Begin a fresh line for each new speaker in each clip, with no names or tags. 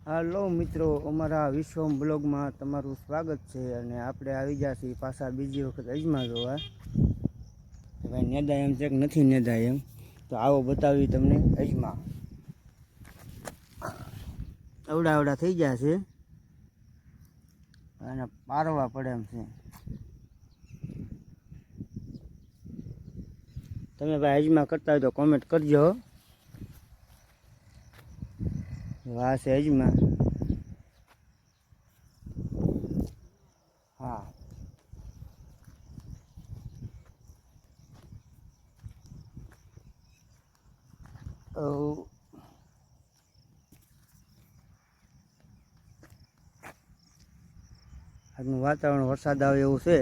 હાલો મિત્રો, અમારા વિશ્વમ બ્લોગમાં તમારું સ્વાગત છે. અને આપણે આવી ગયા છીએ પાછા બીજી વખત અજમા જોવા. ભાઈ નેદાય એમ છે કે નથી નેદાય એમ, તો આવો બતાવી તમને અજમા. અવડા થઈ ગયા છે અને પારવા પડે એમ છે. તમે ભાઈ અજમા કરતા હોય તો કોમેન્ટ કરજો. વાહ છે અજમા. હા, આજનું વાતાવરણ વરસાદ આવે એવું છે.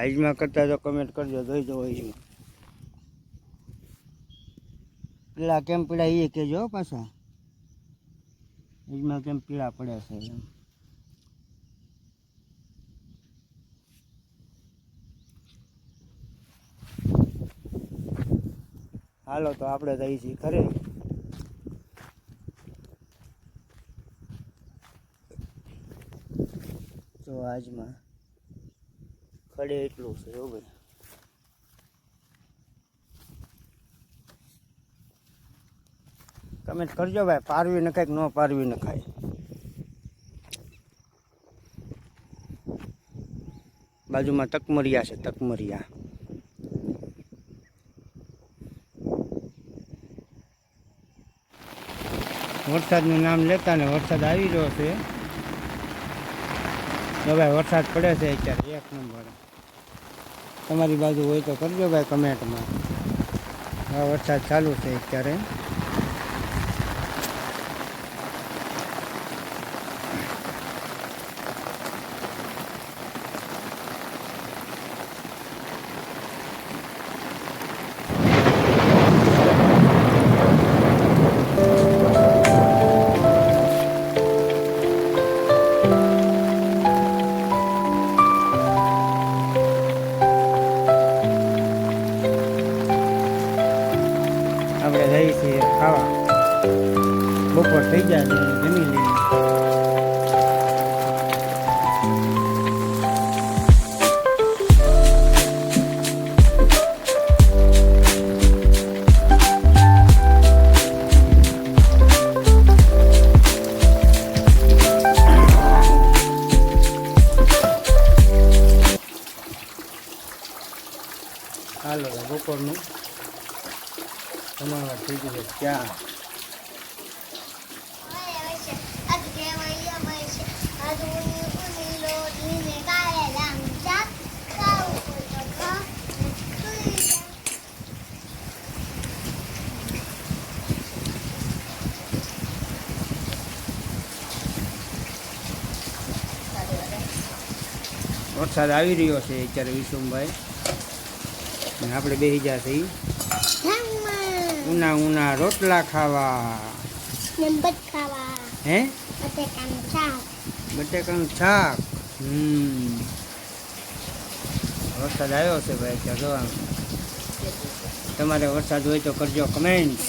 અજમા કરતા તો કમેન્ટ કરજો, જોઈ જવો અજમા. પીળા કેમ પીળા એ કહેજો પાછા. અજમા કેમ પીળા પડે છે એમ. હાલો તો આપણે જઈએ છીએ ઘરે. તો આજમાં ખડે એટલું છે હો ભાઈ. કમેન્ટ કરજો ભાઈ, પારવી નખાય કે ન પારવી નખાય. બાજુમાં તકમરિયા છે, તકમરિયા. વરસાદનું નામ લેતા ને વરસાદ આવી રહ્યો છે. જો ભાઈ વરસાદ પડે છે અત્યારે એક નંબર. તમારી બાજુ હોય તો કરજો ભાઈ કમેન્ટમાં. હા, વરસાદ ચાલુ છે અત્યારે. આપણે જઈએ છીએ ખાવા. બપોર થઈ જાય છે, જમી લઈએ. હાલો બપોરનું તમારા થઈ ગયું છે ક્યાં. વરસાદ આવી રહ્યો છે અત્યારે વિશુમભાઈ, અને આપણે બેસી ગયા છીએ ઉના ઉના રોટલા ખાવા. હે, બટેકાનું શાક. વરસાદ આવ્યો છે ભાઈ અત્યારે. જોવા તમારે વરસાદ હોય તો કરજો કમેન્ટ.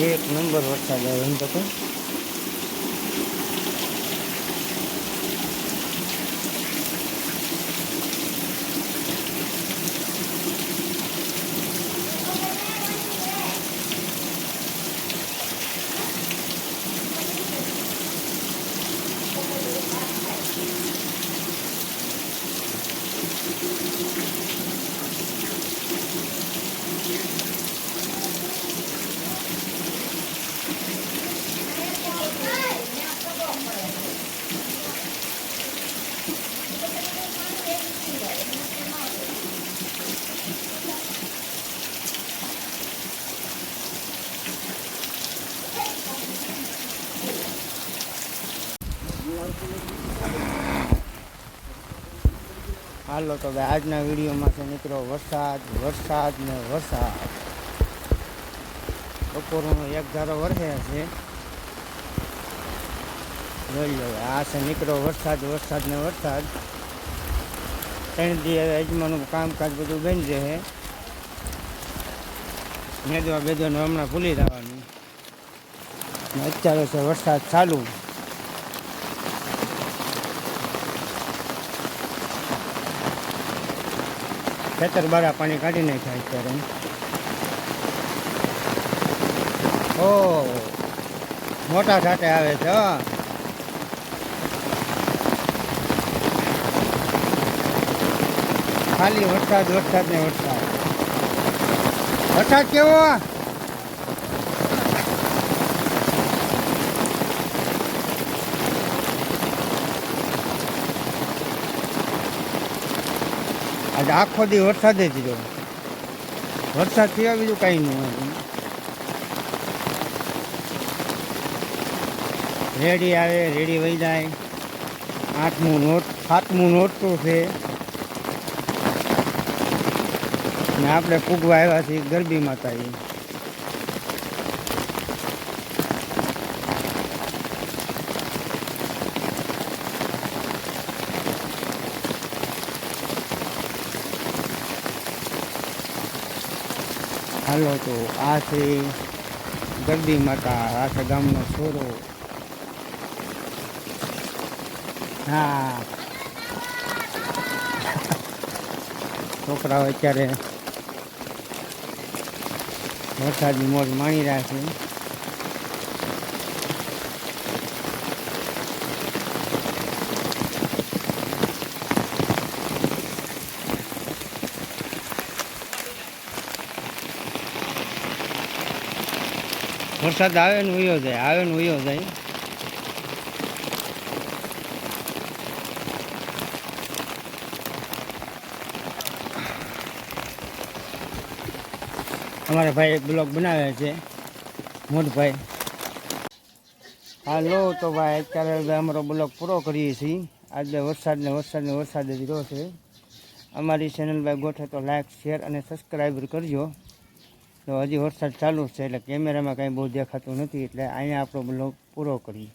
એક નંબર વરસાદ આવે એમ તો કોઈ. હાલો તો ભાઈ આજના વિડીયોમાં છે મિત્રો વરસાદ વરસાદ ને વરસાદ. બપોરનો એક ધારો વરસે છે. જોઈ લો આ છે મિત્રો વરસાદ વરસાદ ને વરસાદ. 3 દી હવે અજમાનું કામકાજ બધું બની રહે. મેદવા બેદવાનું હમણાં ભૂલી જવાનું. અત્યારે છે વરસાદ ચાલુ. ખેતર બારા પાણી કાઢી નાખ્યા અત્યારે. ઓ મોટા સાથે આવે છે. ખાલી વરસાદ વરસાદ ને વરસાદ. વરસાદ કેવો? આજે આખો દી વરસાદ જ રહ્યો. વરસાદ સિવાય બીજું કાંઈ ન હોય. રેડી આવે રેડી વહી જાય. 8મું નોટ 7મું નોટતું છે ને આપણે પૂગવા આવ્યા છીએ ગરબી માતાજી. હાલો તો આ છે ગરબી માતા. આ છે ગામનો છોરો. હા છોકરાઓ અત્યારે વરસાદની મોજ માણી રહ્યા છે. વરસાદ આવે ને ઉયો જાય આવે ને ઉયો જાય. અમારા ભાઈ એક બ્લોગ બનાવે છે મોટભાઈ. હાલો તો ભાઈ અત્યારે અમારો બ્લોગ પૂરો કરીએ છીએ. આજે વરસાદ જ રહ્યો છે. અમારી ચેનલ ભાઈ ગોઠે તો લાઈક શેર અને સબસ્ક્રાઈબર કરજો. તો હજી વરસાદ ચાલુ છે એટલે કેમેરામાં કાંઈ બહુ દેખાતું નથી એટલે અહીંયા આપણો બ્લોગ પૂરો કરીએ.